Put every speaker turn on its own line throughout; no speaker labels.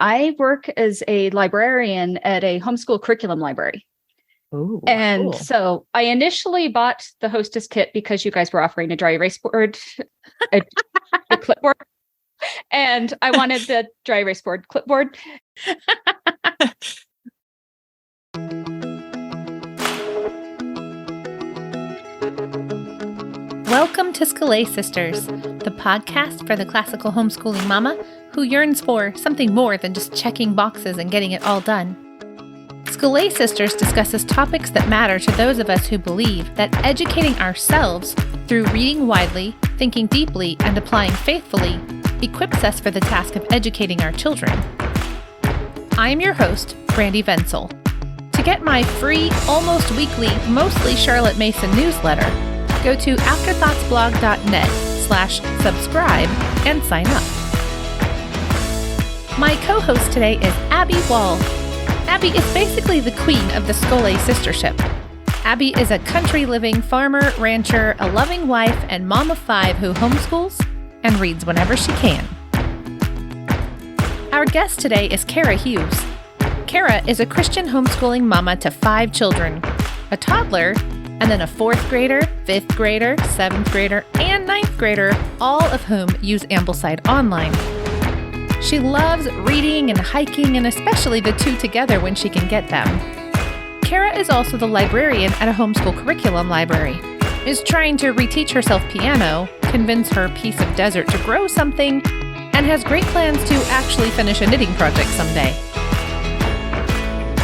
I work as a librarian at a homeschool curriculum library.
Ooh,
And
cool.
so I initially bought the hostess kit because you guys were offering a dry erase board, a clipboard, and I wanted the dry erase board clipboard.
Welcome to Scholé Sisters, the podcast for the classical homeschooling mama who yearns for something more than just checking boxes and getting it all done. Scholé Sisters discusses topics that matter to those of us who believe that educating ourselves through reading widely, thinking deeply, and applying faithfully equips us for the task of educating our children. I am your host, Brandy Venzel. To get my free, almost weekly, mostly Charlotte Mason newsletter, go to afterthoughtsblog.net/subscribe and sign up. My co-host today is Abby Wall. Abby is basically the queen of the Scholé Sistership. Abby is a country-living farmer, rancher, a loving wife, and mom of 5 who homeschools and reads whenever she can. Our guest today is Kara Hughes. Kara is a Christian homeschooling mama to 5 children, a toddler, and then a 4th grader, 5th grader, 7th grader, and 9th grader, all of whom use AmblesideOnline. She loves reading and hiking, and especially the two together when she can get them. Kara is also the librarian at a homeschool curriculum library, is trying to reteach herself piano, convince her piece of desert to grow something, and has great plans to actually finish a knitting project someday.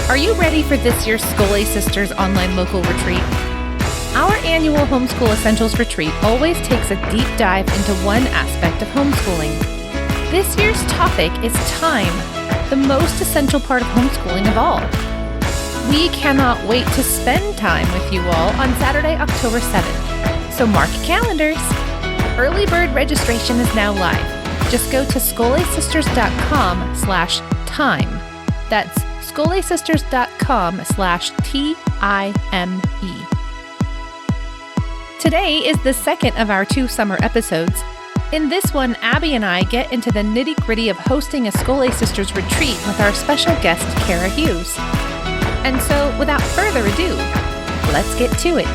Are you ready for this year's Scholé Sisters online local retreat? Our annual Homeschool Essentials retreat always takes a deep dive into one aspect of homeschooling. This year's topic is time, the most essential part of homeschooling of all. We cannot wait to spend time with you all on Saturday, October 7th. So mark your calendars. Early bird registration is now live. Just go to scholésisters.com/time. That's scholésisters.com/TIME. Today is the second of our 2 summer episodes. In this one, Abby and I get into the nitty-gritty of hosting a Scholé Sisters retreat with our special guest, Kara Hughes. And so, without further ado, let's get to it.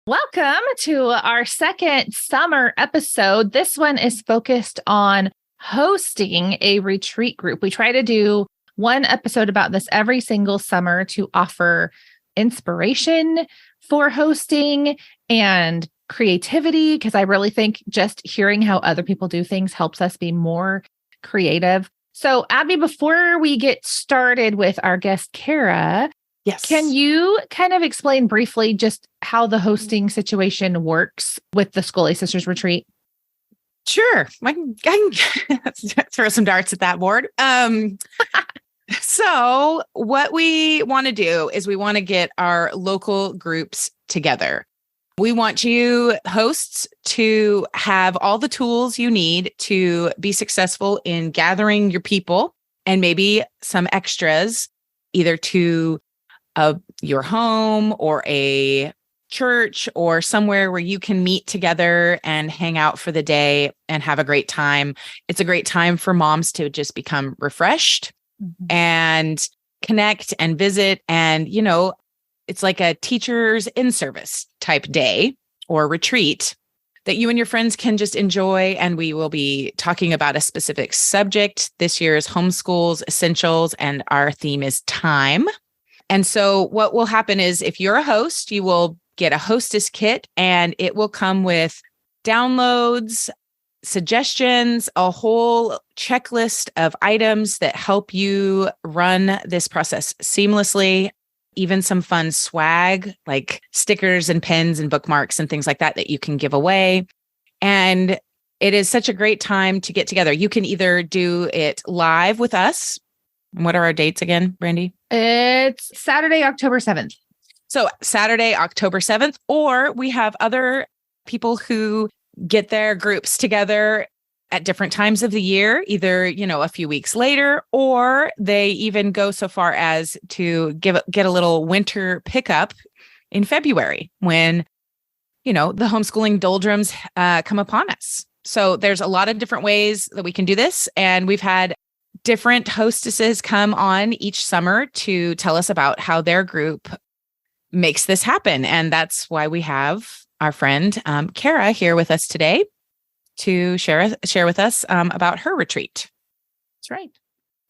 Welcome to our second summer episode. This one is focused on hosting a retreat group. We try to do one episode about this every single summer to offer inspiration for hosting and creativity, because I really think just hearing how other people do things helps us be more creative. So, Abby, before we get started with our guest, Kara,
Yes.
Can you kind of explain briefly just how the hosting situation works with the Scholé Sisters retreat?
Sure. I can throw some darts at that board. So what we want to do is we want to get our local groups together. We want you hosts to have all the tools you need to be successful in gathering your people and maybe some extras, either to your home or a church or somewhere where you can meet together and hang out for the day and have a great time. It's a great time for moms to just become refreshed and connect and visit. And, it's like a teacher's in-service type day or retreat that you and your friends can just enjoy. And we will be talking about a specific subject. This year is Homeschool Essentials, and our theme is time. And so what will happen is if you're a host, you will get a hostess kit, and it will come with downloads, suggestions, a whole checklist of items that help you run this process seamlessly, even some fun swag like stickers and pens and bookmarks and things like that that you can give away. And it is such a great time to get together. You can either do it live with us. What are our dates again, Brandy?
It's Saturday, October 7th.
So Saturday, October 7th, or we have other people who get their groups together at different times of the year, either, a few weeks later, or they even go so far as to get a little winter pickup in February when, the homeschooling doldrums come upon us. So there's a lot of different ways that we can do this. And we've had different hostesses come on each summer to tell us about how their group makes this happen. And that's why we have our friend Kara here with us today to share with us about her retreat.
That's right.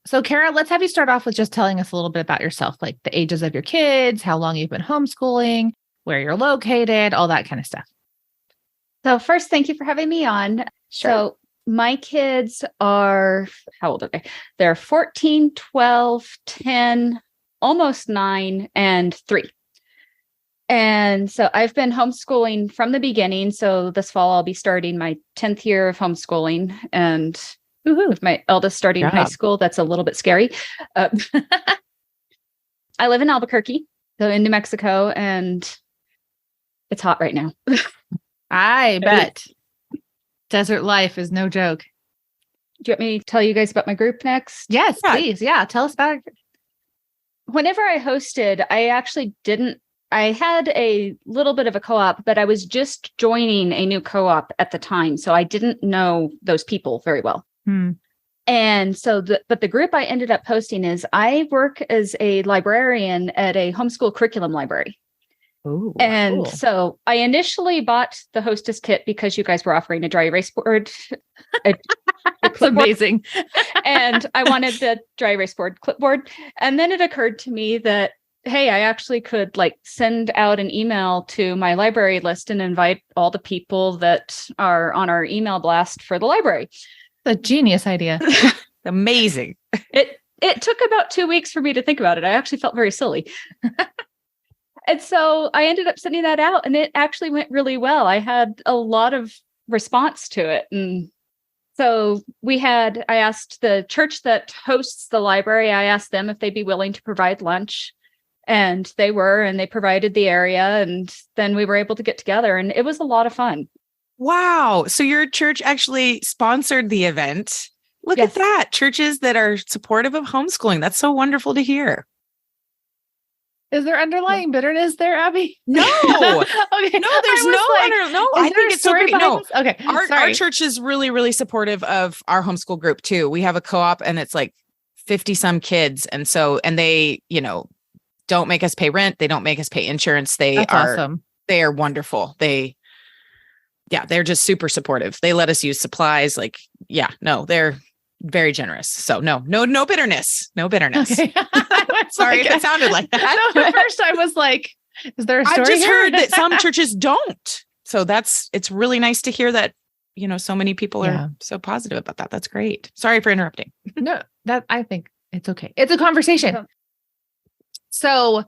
So Kara, let's have you start off with just telling us a little bit about yourself, like the ages of your kids, how long you've been homeschooling, where you're located, all that kind of stuff.
So first, thank you for having me on.
Sure.
So my kids are, how old are they? They're 14, 12, 10, almost 9, and 3. And so I've been homeschooling from the beginning. So this fall, I'll be starting my 10th year of homeschooling. And with my eldest starting high school, that's a little bit scary. I live in Albuquerque, so in New Mexico, and it's hot right now.
I bet. Desert life is no joke.
Do you want me to tell you guys about my group next?
Yes, please. Yeah, tell us about it.
Whenever I hosted, I actually didn't. I had a little bit of a co-op, but I was just joining a new co-op at the time. So I didn't know those people very well. And so, but the group I ended up hosting is I work as a librarian at a homeschool curriculum library.
Ooh,
and
cool.
So I initially bought the hostess kit because you guys were offering a dry erase board.
That's amazing.
And I wanted the dry erase board clipboard. And then it occurred to me that, hey, I actually could like send out an email to my library list and invite all the people that are on our email blast for the library.
A genius idea.
Amazing.
It took about 2 weeks for me to think about it. I actually felt very silly. And so I ended up sending that out, and it actually went really well. I had a lot of response to it. And so I asked the church that hosts the library, I asked them if they'd be willing to provide lunch. And they were, and they provided the area. And then we were able to get together, and it was a lot of fun.
Wow. So your church actually sponsored the event. Look
Yes.
at that. Churches that are supportive of homeschooling. That's so wonderful to hear.
Is there underlying bitterness there, Abby?
No.
Okay.
No, there's no. I think it's so great. No,
okay.
Our church is really, really supportive of our homeschool group too. We have a co-op, and it's like 50 some kids. And they, don't make us pay rent. They don't make us pay insurance. That's awesome. They are wonderful. They're just super supportive. They let us use supplies. They're very generous. So no bitterness. No bitterness.
Okay.
Sorry if it sounded like that.
No, at first I was like, is there a story?
I've just
here?
heard that some churches don't. So it's really nice to hear that, so many people are so positive about that. That's great. Sorry for interrupting.
No, I think it's okay. It's a conversation. So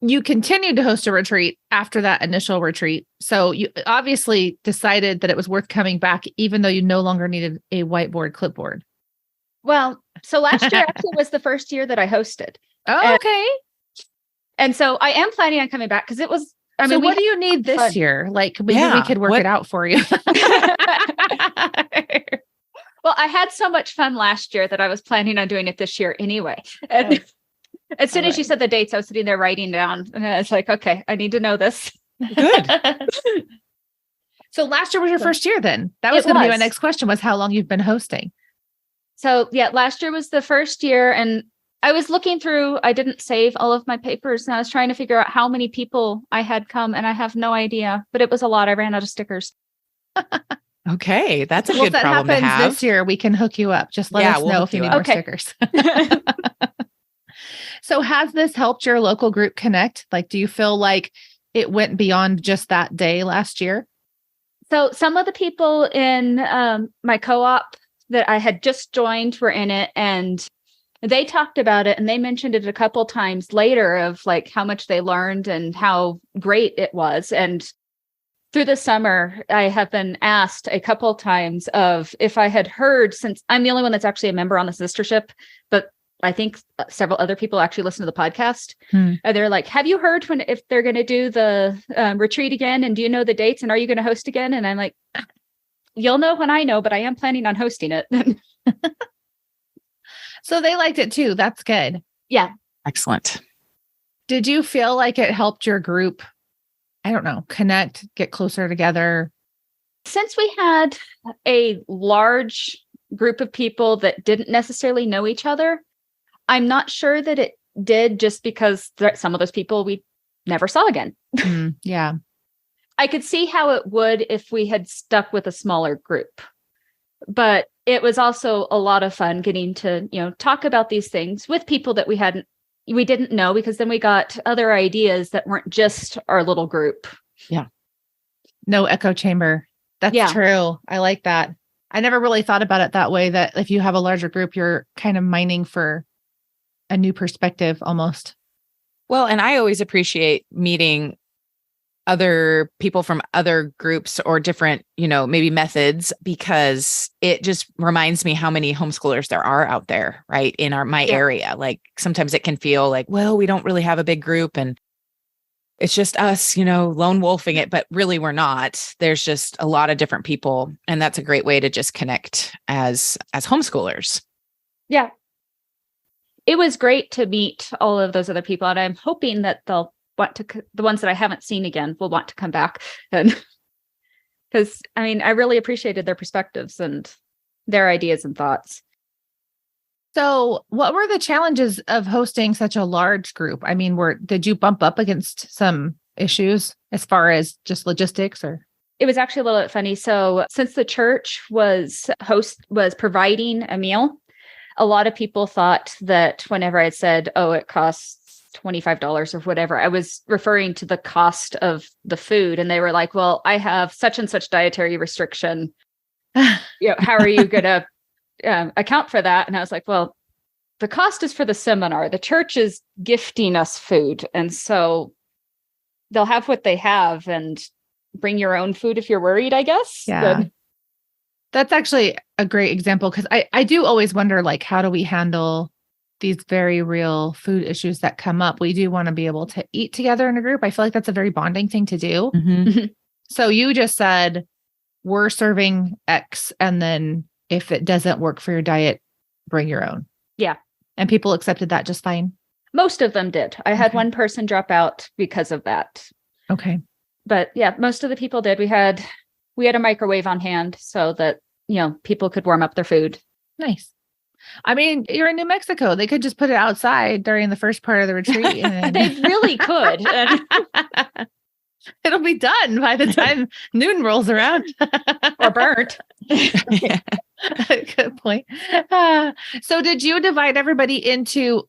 you continued to host a retreat after that initial retreat. So you obviously decided that it was worth coming back, even though you no longer needed a whiteboard clipboard.
Well, so last year actually was the first year that I hosted.
Oh, okay.
And so I am planning on coming back because it was,
what do you need this year? Like maybe we could work it out for you.
Well, I had so much fun last year that I was planning on doing it this year anyway. And as soon as you said the dates, I was sitting there writing down, and I was like, okay, I need to know this.
Good.
So last year was your first year then? That was going to be my next question, was how long you've been hosting.
So last year was the first year, and I was looking through, I didn't save all of my papers, and I was trying to figure out how many people I had come, and I have no idea, but it was a lot. I ran out of stickers.
Okay. That's a good problem to have.
This year, we can hook you up. Just let us know if you need more stickers. So has this helped your local group connect? Like, do you feel like it went beyond just that day last year?
So some of the people in my co-op that I had just joined were in it, and they talked about it, and they mentioned it a couple times later of like how much they learned and how great it was. And through the summer, I have been asked a couple times of if I had heard, since I'm the only one that's actually a member on the sistership, but I think several other people actually listen to the podcast. And they're like, have you heard if they're going to do the retreat again? And do you know the dates? And are you going to host again? And I'm like, you'll know when I know, but I am planning on hosting it.
So they liked it too. That's good.
Yeah.
Excellent.
Did you feel like it helped your group, I don't know, connect, get closer together?
Since we had a large group of people that didn't necessarily know each other, I'm not sure that it did, just because some of those people we never saw again.
Yeah.
I could see how it would if we had stuck with a smaller group. But it was also a lot of fun getting to, talk about these things with people that we didn't know, because then we got other ideas that weren't just our little group.
Yeah. No echo chamber. That's true. I like that. I never really thought about it that way, that if you have a larger group, you're kind of mining for a new perspective almost.
Well, and I always appreciate meeting other people from other groups or different, maybe methods, because it just reminds me how many homeschoolers there are out there, right? In my area. Like sometimes it can feel like, well, we don't really have a big group and it's just us, lone wolfing it, but really we're not. There's just a lot of different people. And that's a great way to just connect as homeschoolers.
Yeah. It was great to meet all of those other people. And I'm hoping that they'll want to, the ones that I haven't seen again will want to come back. And because I really appreciated their perspectives and their ideas and thoughts.
So what were the challenges of hosting such a large group? Did you bump up against some issues as far as just logistics, or?
It was actually a little bit funny. So since the church was providing a meal, a lot of people thought that whenever I said, it costs $25 or whatever, I was referring to the cost of the food. And they were like, well, I have such and such dietary restriction. How are you going to account for that? And I was like, well, the cost is for the seminar. The church is gifting us food. And so they'll have what they have, and bring your own food if you're worried, I guess.
Yeah. But that's actually a great example, because I do always wonder, like, how do we handle these very real food issues that come up? We do want to be able to eat together in a group. I feel like that's a very bonding thing to do.
Mm-hmm.
So you just said, we're serving X, and then if it doesn't work for your diet, bring your own.
Yeah.
And people accepted that just fine?
Most of them did. I had one person drop out because of that.
Okay.
But yeah, most of the people did. We had a microwave on hand so that, people could warm up their food.
Nice. You're in New Mexico. They could just put it outside during the first part of the retreat. And
they really could.
It'll be done by the time noon rolls around.
Or burnt.
Good point. So did you divide everybody into,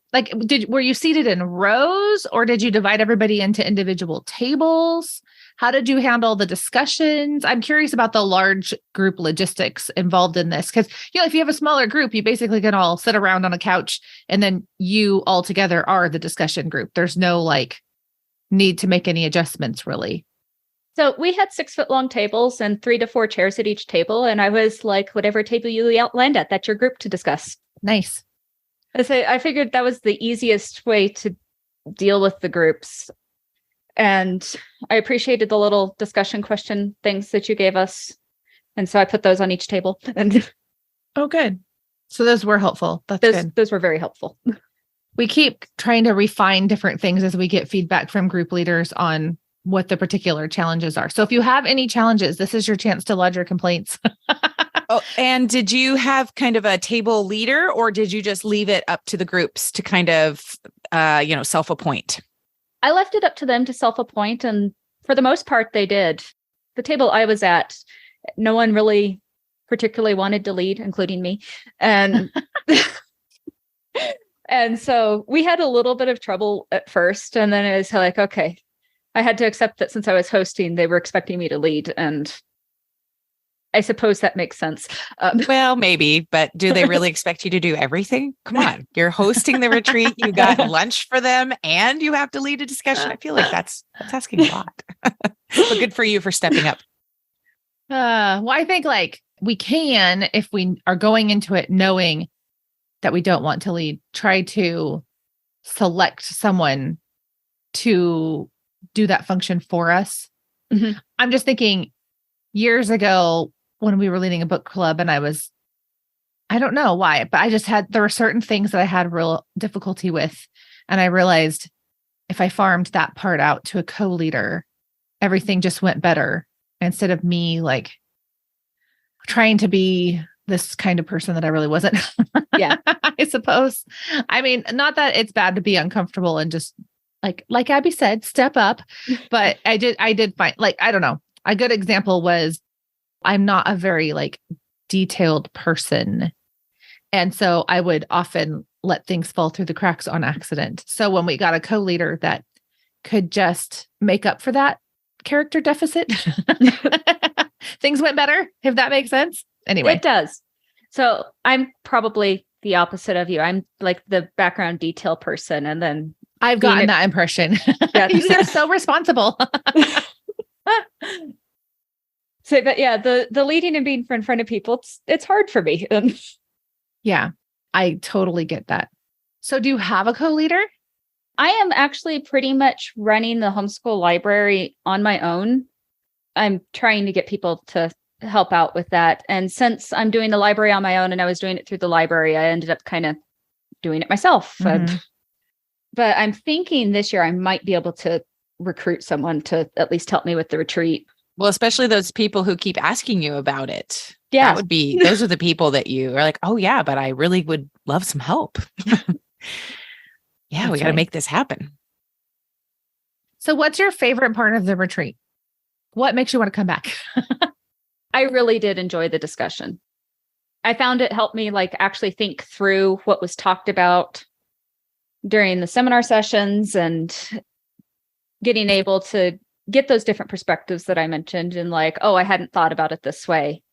were you seated in rows, or did you divide everybody into individual tables? How did you handle the discussions? I'm curious about the large group logistics involved in this. Because, if you have a smaller group, you basically can all sit around on a couch, and then you all together are the discussion group. There's no need to make any adjustments, really.
So we had 6-foot-long tables and 3 to 4 chairs at each table. And I was like, whatever table you land at, that's your group to discuss.
Nice.
I figured that was the easiest way to deal with the groups. And I appreciated the little discussion question things that you gave us. And so I put those on each table. And
oh, good. So those were helpful. That's good.
Those were very helpful.
We keep trying to refine different things as we get feedback from group leaders on what the particular challenges are. So if you have any challenges, this is your chance to lodge your complaints.
Oh, and did you have kind of a table leader, or did you just leave it up to the groups to kind of, self-appoint?
I left it up to them to self-appoint, and for the most part, they did. The table I was at, no one really particularly wanted to lead, including me. And and so we had a little bit of trouble at first, and then it was like, okay, I had to accept that since I was hosting, they were expecting me to lead, and I suppose that makes sense.
Well, maybe, but do they really expect you to do everything? Come on, you're hosting the retreat. You got lunch for them, and you have to lead a discussion. I feel like that's asking a lot. But good for you for stepping up.
Well, I think we can, if we are going into it knowing that we don't want to lead, try to select someone to do that function for us. Mm-hmm. I'm just thinking years ago when we were leading a book club, and I don't know why, but there were certain things that I had real difficulty with. And I realized if I farmed that part out to a co-leader, everything just went better, instead of me trying to be this kind of person that I really wasn't.
Yeah.
I suppose. I mean, not that it's bad to be uncomfortable and just like Abby said, step up. But I did find, like, I don't know. A good example was I'm not a very like detailed person. And so I would often let things fall through the cracks on accident. So when we got a co-leader that could just make up for that character deficit, things went better, if that makes sense. Anyway.
It does. So I'm probably the opposite of you. I'm like the background detail person. And then
I've gotten that impression.
Yeah.
You're so responsible.
So, but yeah, the leading and being in front of people, it's hard for me.
Yeah, I totally get that. So do you have a co-leader?
I am actually pretty much running the homeschool library on my own. I'm trying to get people to help out with that. And since I'm doing the library on my own and I was doing it through the library, I ended up kind of doing it myself.
Mm-hmm.
But I'm thinking this year I might be able to recruit someone to at least help me with the retreat.
Well, especially those people who keep asking you about it.
Yeah.
That would be, those are the people that you are like, oh yeah, but I really would love some help. Yeah, we got to make this happen.
So what's your favorite part of the retreat? What makes you want to come back?
I really did enjoy the discussion. I found it helped me like actually think through what was talked about during the seminar sessions and getting able to get those different perspectives that I mentioned and like, oh, I hadn't thought about it this way.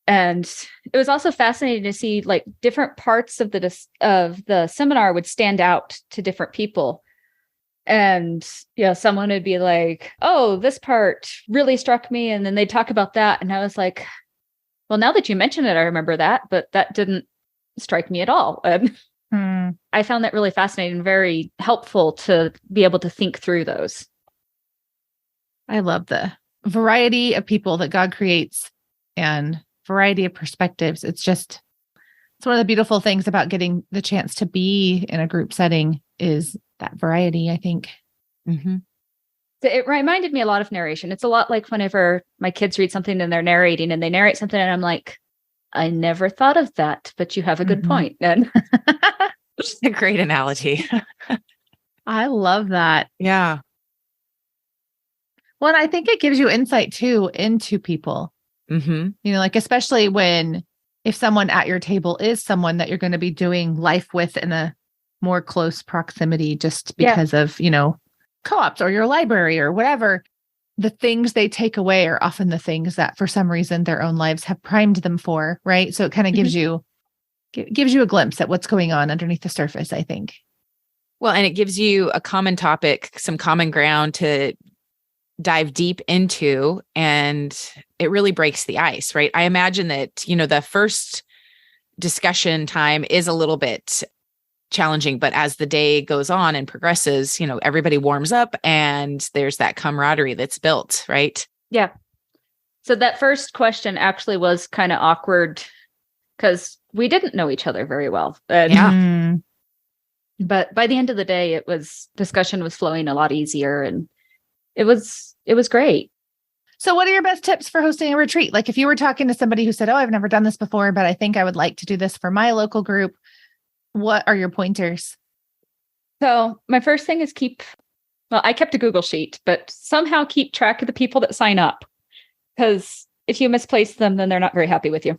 And it was also fascinating to see like different parts of the seminar would stand out to different people. And, someone would be like, oh, this part really struck me. And then they'd talk about that. And I was like, well, now that you mention it, I remember that, but that didn't strike me at all. And I found that really fascinating and very helpful to be able to think through those.
I love the variety of people that God creates and variety of perspectives. It's one of the beautiful things about getting the chance to be in a group setting is that variety, I think.
Mm-hmm. So it reminded me a lot of narration. It's a lot like whenever my kids read something and they're narrating and they narrate something and I'm like, I never thought of that, but you have a good point. And
it's a great analogy.
I love that.
Yeah.
Well, I think it gives you insight too into people, like, especially if someone at your table is someone that you're going to be doing life with in a more close proximity, just because of, co-ops or your library or whatever, the things they take away are often the things that for some reason their own lives have primed them for. Right. So it kind of gives you a glimpse at what's going on underneath the surface, I think.
Well, and it gives you a common topic, some common ground to dive deep into, and it really breaks the ice, right? I imagine that, the first discussion time is a little bit challenging, but as the day goes on and progresses, everybody warms up and there's that camaraderie that's built, right?
Yeah. So that first question actually was kind of awkward because we didn't know each other very well. But by the end of the day, discussion was flowing a lot easier and it was great.
So what are your best tips for hosting a retreat? Like if you were talking to somebody who said, oh, I've never done this before, but I think I would like to do this for my local group, what are your pointers?
So my first thing is I kept a Google sheet, but somehow keep track of the people that sign up. Because if you misplace them, then they're not very happy with you.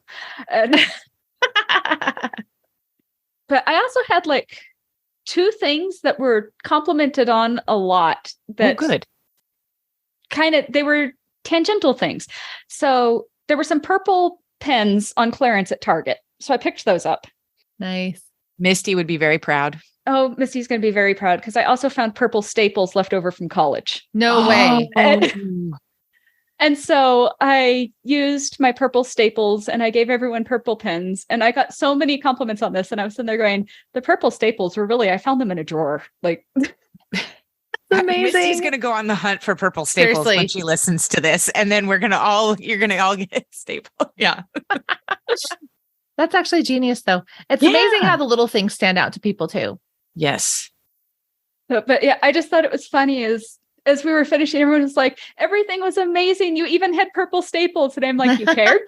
But I also had like 2 things that were complimented on a lot. That
good.
They were tangential things. So there were some purple pens on clearance at Target. So I picked those up.
Nice.
Misty would be very proud.
Oh, Misty's going to be very proud because I also found purple staples left over from college.
No way.
And so I used my purple staples and I gave everyone purple pens and I got so many compliments on this. And I was sitting there going, the purple staples were I found them in a drawer. Like,
amazing.
Misty's going to go on the hunt for purple staples when she listens to this. And then you're going to all get staple. Yeah.
That's actually genius though. It's amazing how the little things stand out to people too.
Yes.
But yeah, I just thought it was funny as we were finishing, everyone was like, everything was amazing. You even had purple staples. And I'm like, you cared?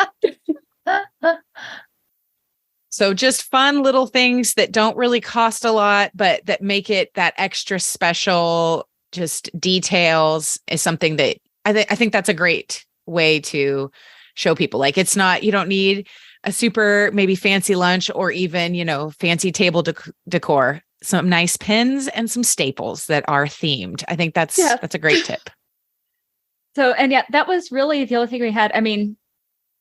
So just fun little things that don't really cost a lot, but that make it that extra special, just details is something that I think that's a great way to show people. Like, it's not, you don't need a super maybe fancy lunch or even, fancy table decor. Some nice pins and some staples that are themed. I think that's a great tip.
So, and yeah, that was really the only thing we had. I mean,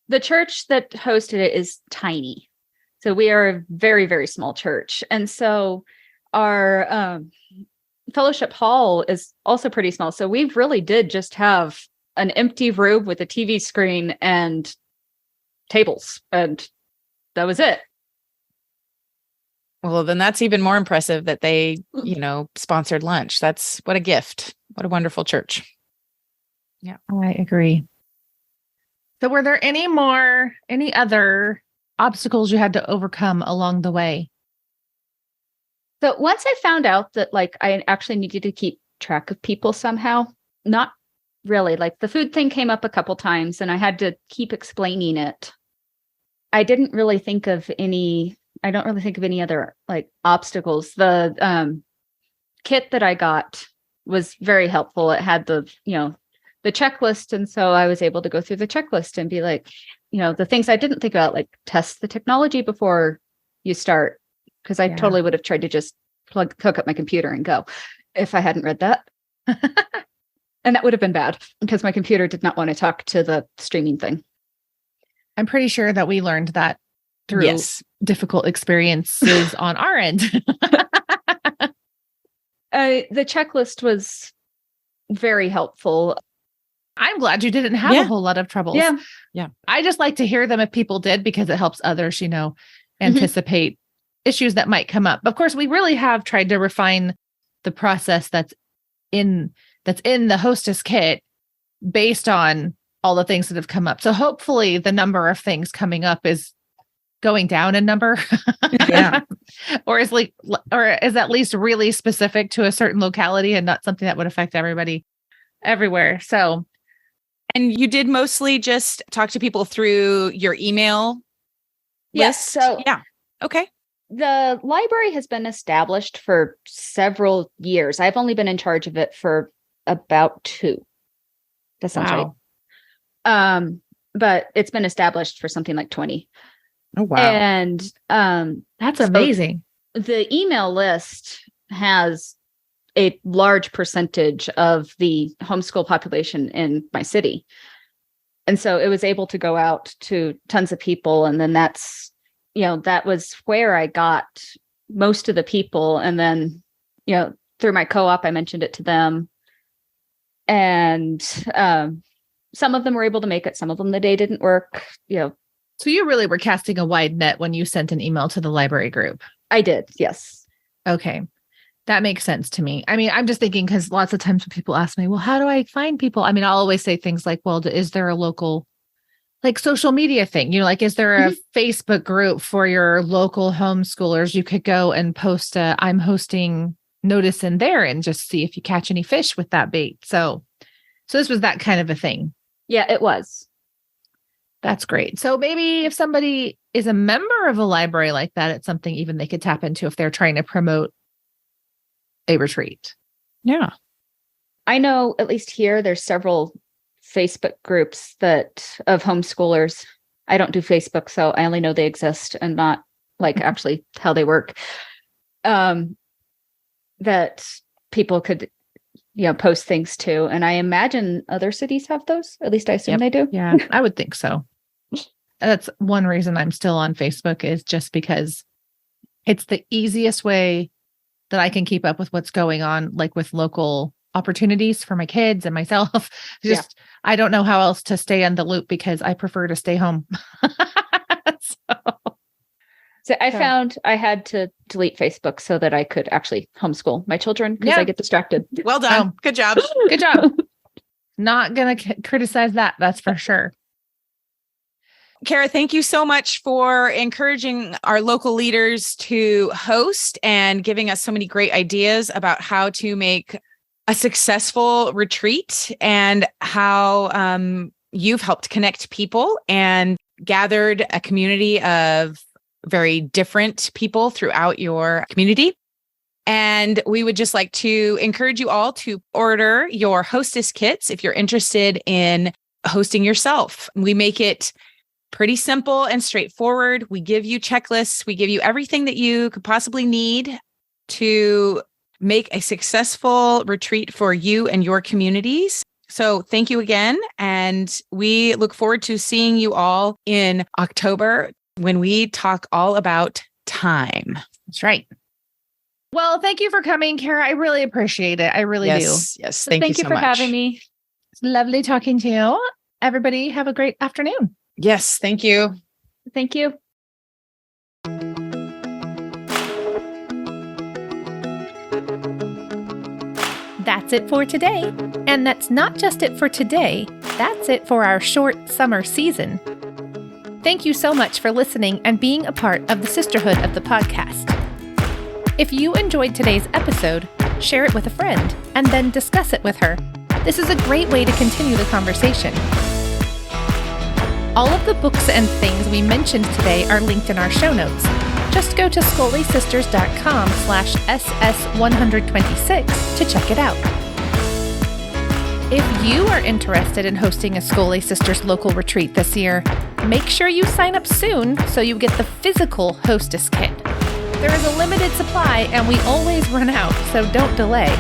the church that hosted it is tiny. So we are a very, very small church. And so our fellowship hall is also pretty small. So we really did just have an empty room with a TV screen and tables. And that was it.
Well, then that's even more impressive that they, sponsored lunch. That's what a gift. What a wonderful church.
Yeah, I agree. So were there any other obstacles you had to overcome along the way?
So once I found out that I actually needed to keep track of people somehow, not really, the food thing came up a couple times and I had to keep explaining it. I don't really think of any other obstacles. The kit that I got was very helpful. It had the checklist. And so I was able to go through the checklist and be the things I didn't think about, test the technology before you start. Because I totally would have tried to just hook up my computer and go if I hadn't read that. And that would have been bad because my computer did not want to talk to the streaming thing.
I'm pretty sure that we learned that through difficult experiences on our end.
The checklist was very helpful.
I'm glad you didn't have a whole lot of troubles.
Yeah.
I just like to hear them if people did, because it helps others, anticipate issues that might come up. Of course, we really have tried to refine the process that's in the hostess kit based on all the things that have come up. So hopefully the number of things coming up is going down in number. or is at least really specific to a certain locality and not something that would affect everybody everywhere. So,
and you did mostly just talk to people through your email list?
So
okay.
The library has been established for several years. I've only been in charge of it for about 2. That sounds right. But it's been established for something like 20.
Oh, wow.
And
that's amazing.
The email list has a large percentage of the homeschool population in my city. And so it was able to go out to tons of people. And then that was where I got most of the people. And then, through my co-op, I mentioned it to them. And some of them were able to make it. Some of them, the day didn't work,
So you really were casting a wide net when you sent an email to the library group.
I did. Yes.
Okay. That makes sense to me. I mean, I'm just thinking, because lots of times when people ask me, well, how do I find people? I mean, I'll always say things like, well, is there a local social media thing? Is there a Facebook group for your local homeschoolers? You could go and post I'm hosting notice in there and just see if you catch any fish with that bait. So this was that kind of a thing.
Yeah, it was.
That's great. So maybe if somebody is a member of a library like that, it's something even they could tap into if they're trying to promote a retreat.
Yeah.
I know at least here, there's several Facebook groups of homeschoolers. I don't do Facebook, so I only know they exist and not actually how they work. That people could, post things to. And I imagine other cities have those. At least I assume they do.
Yeah, I would think so. That's one reason I'm still on Facebook, is just because it's the easiest way that I can keep up with what's going on, with local opportunities for my kids and myself. I don't know how else to stay in the loop because I prefer to stay home.
So I found I had to delete Facebook so that I could actually homeschool my children because I get distracted.
Well done. Good job.
Good job. Not going to criticize that. That's for sure.
Kara, thank you so much for encouraging our local leaders to host and giving us so many great ideas about how to make a successful retreat and how you've helped connect people and gathered a community of very different people throughout your community. And we would just like to encourage you all to order your hostess kits if you're interested in hosting yourself. We make it pretty simple and straightforward. We give you checklists. We give you everything that you could possibly need to make a successful retreat for you and your communities. So thank you again. And we look forward to seeing you all in October when we talk all about time.
That's right. Well, thank you for coming, Kara. I really appreciate it. I really do.
Yes.
Thank you
so
for
much.
having me.
It's lovely talking to you. Everybody have a great afternoon.
Yes. Thank you.
Thank you.
That's it for today. And that's not just it for today. That's it for our short summer season. Thank you so much for listening and being a part of the sisterhood of the podcast. If you enjoyed today's episode, share it with a friend and then discuss it with her. This is a great way to continue the conversation. All of the books and things we mentioned today are linked in our show notes. Just go to ScholéSisters.com/SS126 to check it out. If you are interested in hosting a Scholé Sisters local retreat this year, make sure you sign up soon so you get the physical hostess kit. There is a limited supply and we always run out, so don't delay.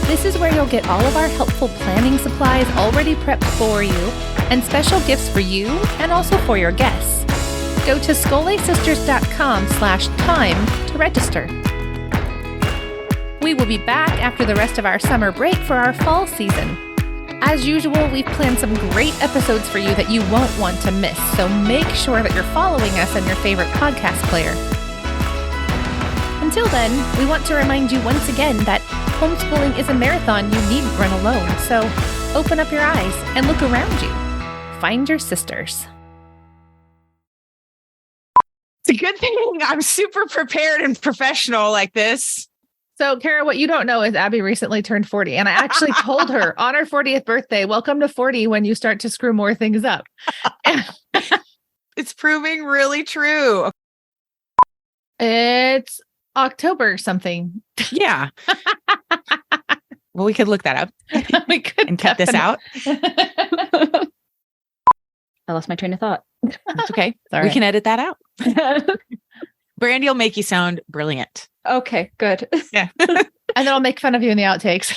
This is where you'll get all of our helpful planning supplies already prepped for you and special gifts for you and also for your guests. Go to ScholéSisters.com/time to register. We will be back after the rest of our summer break for our fall season. As usual, we've planned some great episodes for you that you won't want to miss, so make sure that you're following us on your favorite podcast player. Until then, we want to remind you once again that homeschooling is a marathon you needn't run alone, so open up your eyes and look around you. Find your sisters.
It's a good thing I'm super prepared and professional like this.
So, Kara, what you don't know is Abby recently turned 40, and I actually told her on her 40th birthday, welcome to 40 when you start to screw more things up.
It's proving really true.
It's October something.
Yeah. Well, we could look that up.
We could
and cut this out.
I lost my train of thought.
It's okay.
All
We
right.
can edit that out. Brandy will make you sound brilliant.
Okay, good.
Yeah.
And then I'll make fun of you in the outtakes.